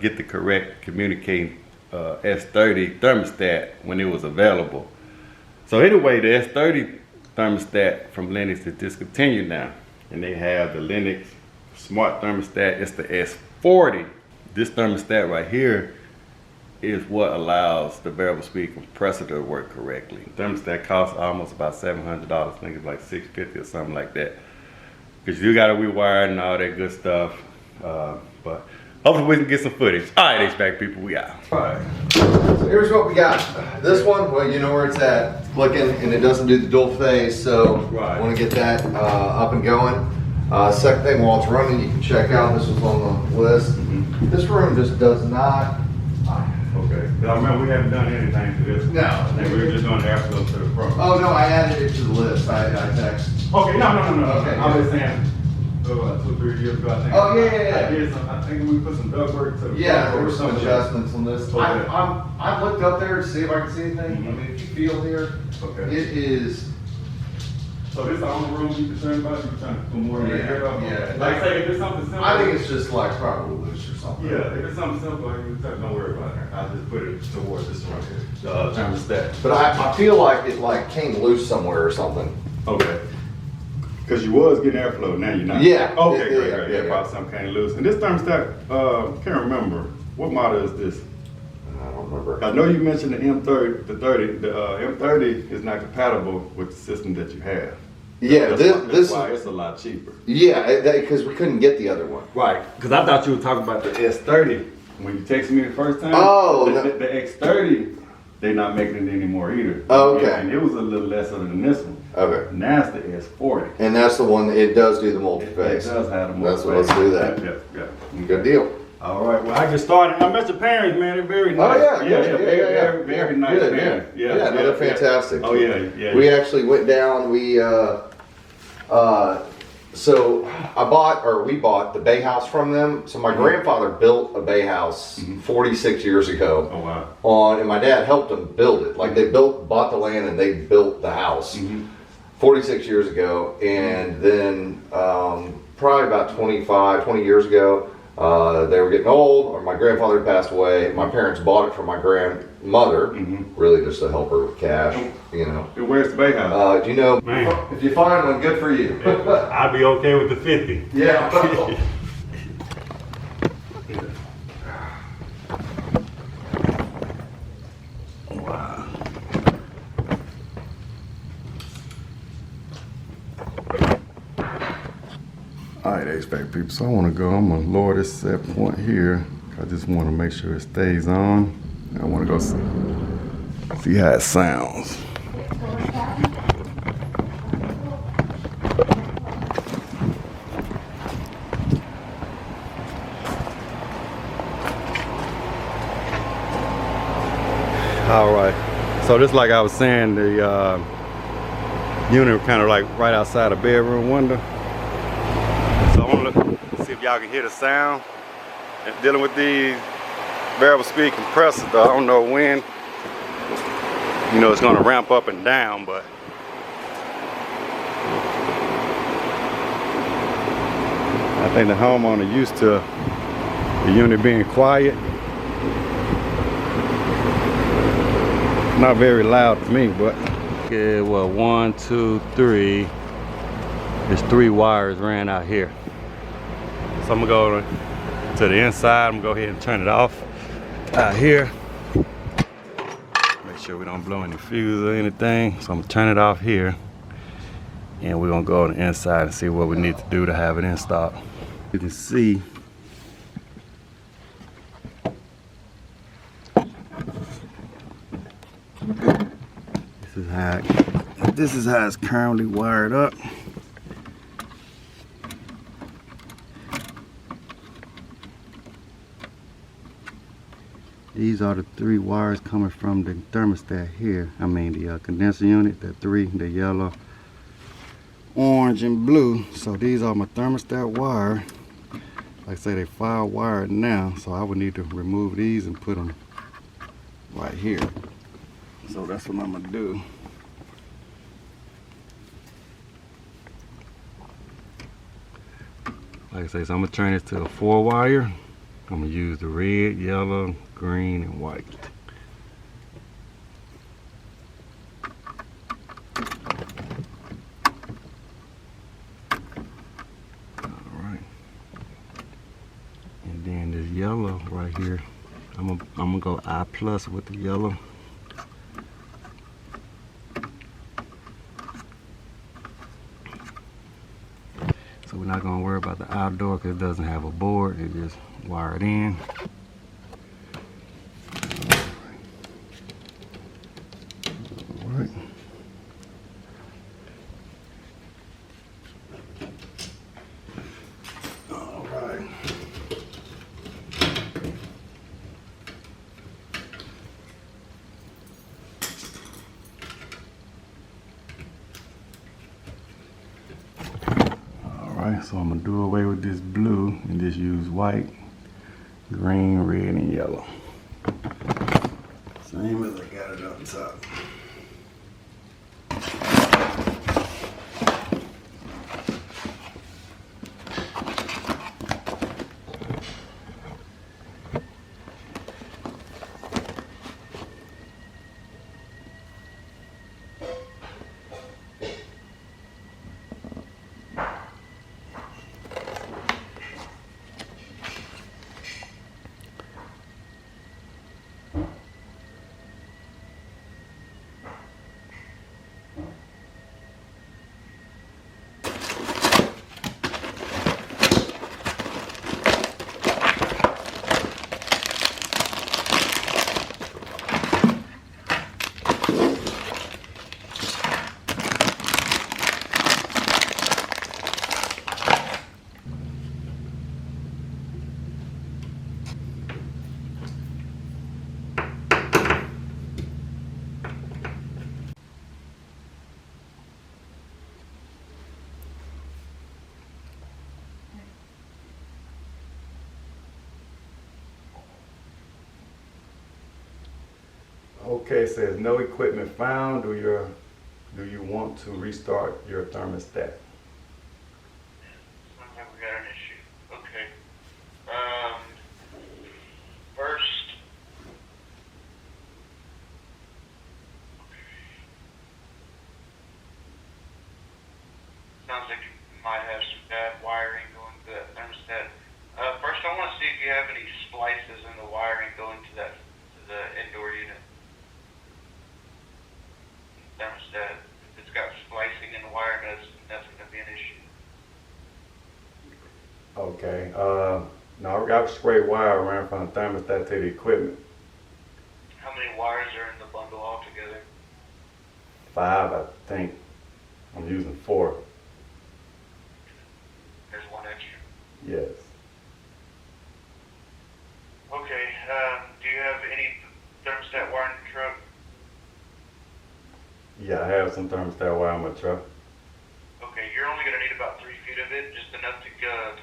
get the correct communicating S30 thermostat when it was available. So anyway, the S30 thermostat from Lennox is discontinued now, and they have the Lennox smart thermostat. It's the S40. This thermostat right here is what allows the variable speed compressor to work correctly. The thermostat costs almost about $700. I think it's like $650 or something like that. Because you gotta rewire and all that good stuff. But hopefully we can get some footage. All right, HVAC people, we out. All right. So here's what we got. This one, well, you know where it's at. It's clicking, and it doesn't do the dual phase, so I want to get that up and going. Second thing, while it's running, you can check out. This was on the list. This room just does not. Okay. I remember we haven't done anything to this. No. I think we were just doing the airflow to the front. Oh no, I added it to the list. I texted. Okay, no. Okay, I was saying 2-3 years ago, I think. Oh yeah. I did some. I think we put some ductwork to the Yeah, front there or were some something. adjustments on this. Okay. I looked up there to see if I could see anything. I mean, if you feel here, Okay. it is. So this is the only room you concerned about? You trying to put more in Yeah, there? yeah. Like I say, if it's something simple. I think it's just like probably loose or something. Yeah, if it's something simple, don't worry about it. I'll just put it towards this right here. Thermostat. But I feel like it like came loose somewhere or something. Okay. Because you was getting airflow, now you're not. Yeah. Okay, great. Yeah. Probably something came loose. And this thermostat, can't remember. What model is this? I don't remember. I know you mentioned the M30. The M30 is not compatible with the system that you have. Yeah, That's why it's a lot cheaper. Yeah, because we couldn't get the other one. Right. Because I thought you were talking about the S30 when you texted me the first time. Oh, the X30, they're not making it anymore either. Oh, okay. And it was a little lesser than this one. Okay. Now it's the S40. And that's the one. It does do the multi-phase. It does have the That's multi-phase. what. Let's do that. Yeah. Good deal. All right. Well, I just started. I met your parents, man. They're very nice. Oh yeah. Very nice Good, parents. Yeah, no, they're fantastic. Oh yeah. We actually went down. So we bought the bay house from them. So my grandfather built a bay house 46 years ago. Oh wow. And my dad helped them build it. Like they bought the land and they built the house 46 years ago. And then probably about 20 years ago, they were getting old, or my grandfather had passed away. My parents bought it from my grandmother, really just to help her with cash, you know. And where's the bay house? Do you know, Man. if you find one, good for you. I'd be okay with the 50. Yeah. Wow. All right, HVAC people, so I'm gonna lower this set point here. I just wanna make sure it stays on. I wanna go see how it sounds. All right, so just like I was saying, the unit kind of like right outside the bedroom window. So I want to see if y'all can hear the sound. And dealing with these variable speed compressors, though, I don't know when, you know, it's going to ramp up and down, but I think the homeowner used to the unit being quiet. Not very loud to me, but okay, well, 1, 2, 3. There's 3 wires ran out here. So I'm gonna go to the inside. I'm gonna go ahead and turn it off out here. Make sure we don't blow any fuses or anything. So I'm gonna turn it off here, and we're gonna go on the inside and see what we need to do to have it installed. You can see this is how it's currently wired up. These are the 3 wires coming from the thermostat here. I mean the condenser unit, the 3, the yellow, orange, and blue. So these are my thermostat wire. Like I say, they 5 wired now, so I would need to remove these and put them right here. So that's what I'm gonna do. Like I say, so I'm gonna turn this to a 4 wire. I'm gonna use the red, yellow, green, and white. Alright. And then this yellow right here, I'm gonna go I plus with the yellow. So we're not gonna worry about the outdoor because it doesn't have a board. It just wire it in. Alright. Alright. Alright, so I'm gonna do away with this blue and just use white, green, red, and yellow. Same as I got it up top. Okay, it says no equipment found. Do you want to restart your thermostat? Sounds like we got an issue. Okay. First. Sounds like you might have some bad wiring going to that thermostat. First, I want to see if you have any splices in the wiring going to the indoor unit thermostat. If it's got splicing in the wire, that's going to be an issue. Okay. No, I got straight wire around from the thermostat to the equipment. How many wires are in the bundle altogether? 5, I think. I'm using 4. There's one extra. Yes. Okay, do you have any thermostat wire in the truck? Yeah, I have some thermostat wire in my truck. Okay, you're only going to need about 3 feet of it, just enough to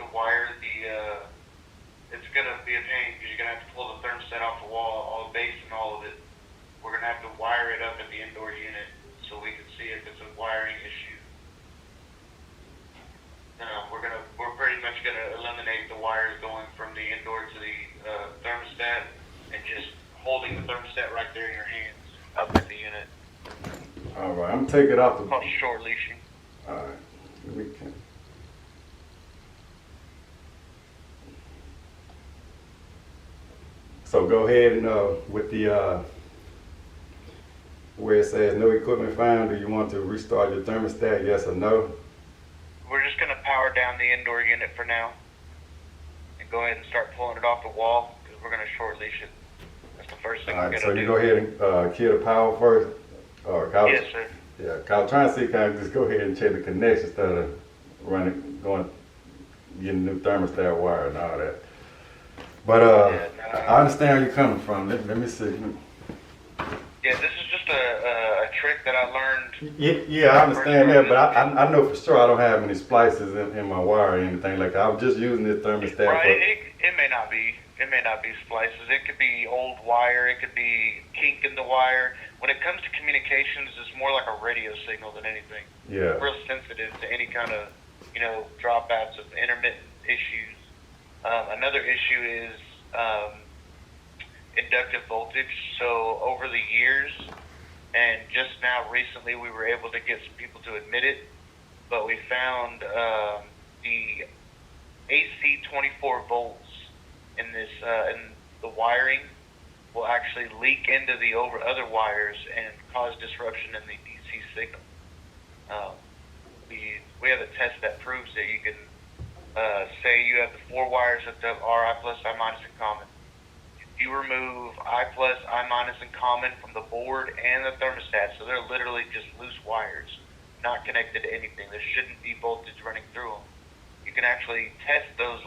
wire the, it's going to be a pain because you're going to have to pull the thermostat off the wall, all the base and all of it. We're going to have to wire it up at the indoor unit so we can see if it's a wiring issue. We're pretty much going to eliminate the wires going from the indoor to the thermostat and just holding the thermostat right there in your hands up at the unit. All right, I'm gonna take it off the. It's called short leashing. All right, we can. So go ahead and with the where it says no equipment found, do you want to restart your thermostat? Yes or no? We're just going to power down the indoor unit for now and go ahead and start pulling it off the wall because we're going to short leash it. That's the first thing All we're right, going to so do. you go ahead and kill the power first. Or Yes, sir. Yeah, I was trying to see, can I just go ahead and check the connection instead of getting new thermostat wire and all that. But I understand where you're coming from. Let me see. Yeah, this is just a trick that I learned. Yeah, I understand that, but I know for sure I don't have any splices in my wire or anything like that. I was just using this thermostat. Right, it may not be. It may not be splices. It could be old wire. It could be kink in the wire. When it comes to communications, it's more like a radio signal than anything. Yeah. Real sensitive to any kind of, dropouts of intermittent issues. Another issue is um, inductive voltage. So over the years, and just now recently, we were able to get some people to admit it, but we found the AC 24 volts in this in the wiring will actually leak into the other wires and cause disruption in the DC signal. We have a test that proves that you can say you have the 4 wires hooked up RI plus I minus in common. If you remove I plus I minus in common from the board and the thermostat, so they're literally just loose wires, not connected to anything. There shouldn't be voltage running through them. You can actually test those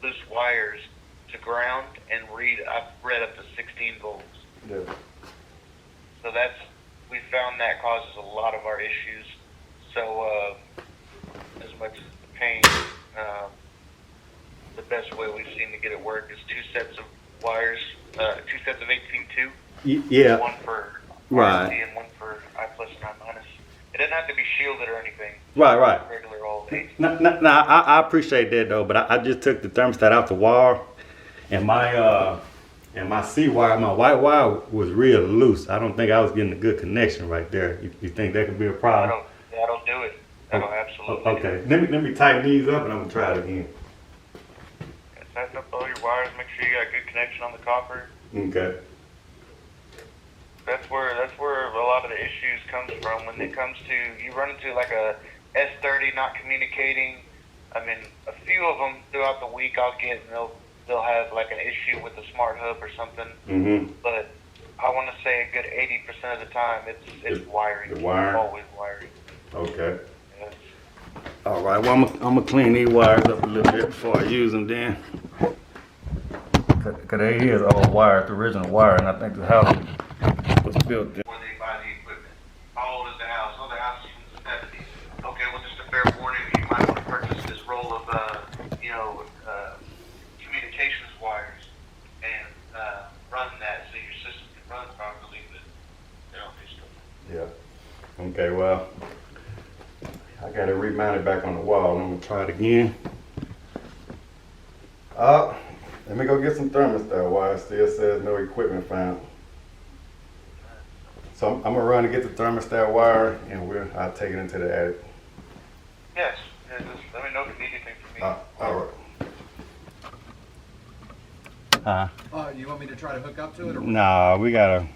loose wires to ground and I've read up to 16 volts. Yeah. So we found that causes a lot of our issues. So as much as the pain, the best way we've seen to get it work is 2 sets of wires, 2 sets of 18.2. Yeah. One for Right. RC and one for I plus and I minus. It doesn't have to be shielded or anything. Right. Regular old 18. No, I appreciate that though, but I just took the thermostat out the wall, and my C wire, my white wire was real loose. I don't think I was getting a good connection right there. You think that could be a problem? That'll do it. That'll absolutely do it. Okay. Let me tighten these up and I'm gonna try it again. Tighten up all your wires. Make sure you got a good connection on the copper. Okay. That's where a lot of the issues comes from. When it comes to, you run into like a S30 not communicating. I mean, a few of them throughout the week I'll get, and they'll have like an issue with the smart hub or something. Mm-hmm. But I want to say a good 80% of the time it's wiring. The wiring? Always wiring. Okay. Yes. All right. Well, I'm gonna clean these wires up a little bit before I use them. Then, cause they is old wire, the original wire, and I think the house was built. Before they buy the equipment. How old is the house? Oh, the house is from the 70s. Okay, well, just a fair warning, you might want to purchase this roll of, communications wires and run that so your system can run properly, but they don't do stuff. Yeah. Okay. Well, I got to remount it back on the wall. I'm gonna try it again. Let me go get some thermostat wire. Still says no equipment found. So I'm gonna run and get the thermostat wire, and I'll take it into the attic. Yes, just let me know if you need anything from me. All right. You want me to try to hook up to it? Or Nah, we have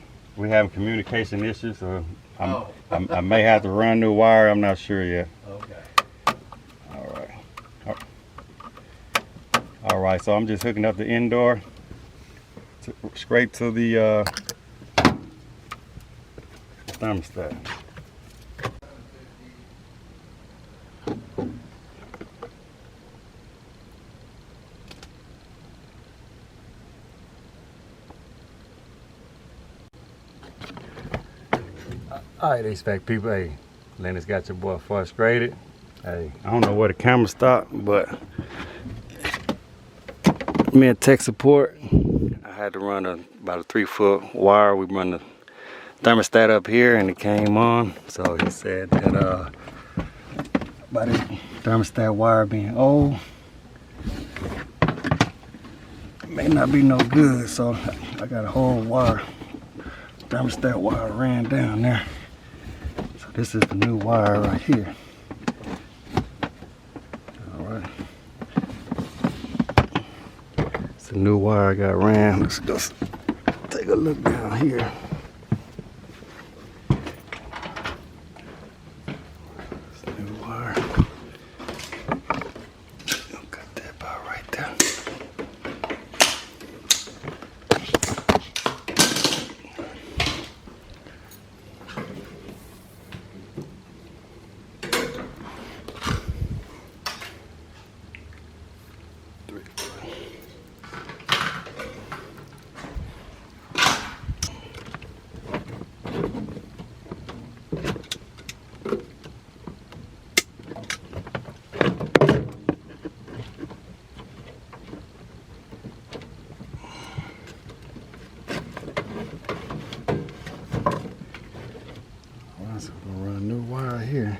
communication issues, so Oh. I may have to run new wire. I'm not sure yet. Okay. All right. All right. So I'm just hooking up the indoor straight to the thermostat. All right, HVAC people. Hey, Lennox got your boy frustrated. Hey, I don't know where the camera stopped, but me and tech support, I had to run about a 3-foot wire. We run the thermostat up here and it came on. So he said that about this thermostat wire being old, it may not be no good. So I got a whole wire, thermostat wire ran down there. So this is the new wire right here. All right. It's the new wire I got ran. Let's go take a look down here. It's the new wire. I'll cut that about right there. So I'm gonna run a new wire here.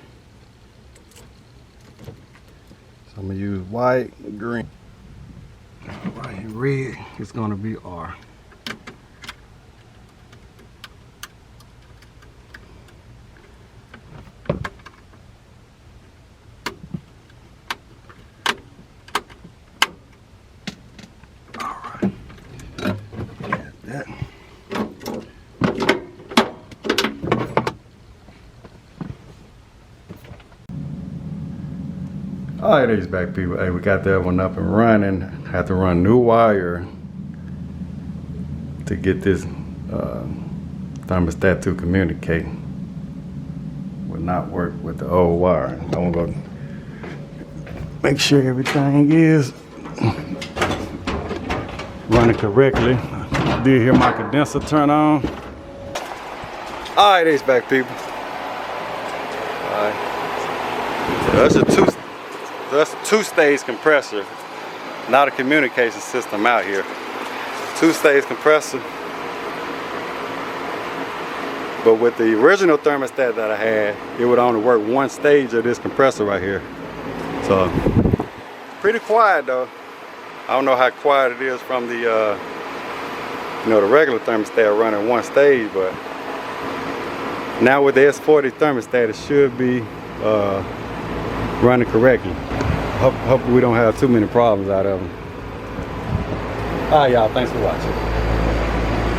So I'm gonna use white and green. Right here, red, it's gonna be R. All right, these back people. Hey, we got that one up and running. Had to run new wire to get this thermostat to communicate. Will not work with the old wire. I'm gonna go make sure everything is running correctly. I did hear my condenser turn on. All right, these back people. All right. So that's a two-stage compressor, not a communication system out here. Two-stage compressor. But with the original thermostat that I had, it would only work one stage of this compressor right here. So, pretty quiet though. I don't know how quiet it is from the, the regular thermostat running one stage, but now with the S40 thermostat, it should be running correctly. Hope we don't have too many problems out of them. All right, y'all. Thanks for watching.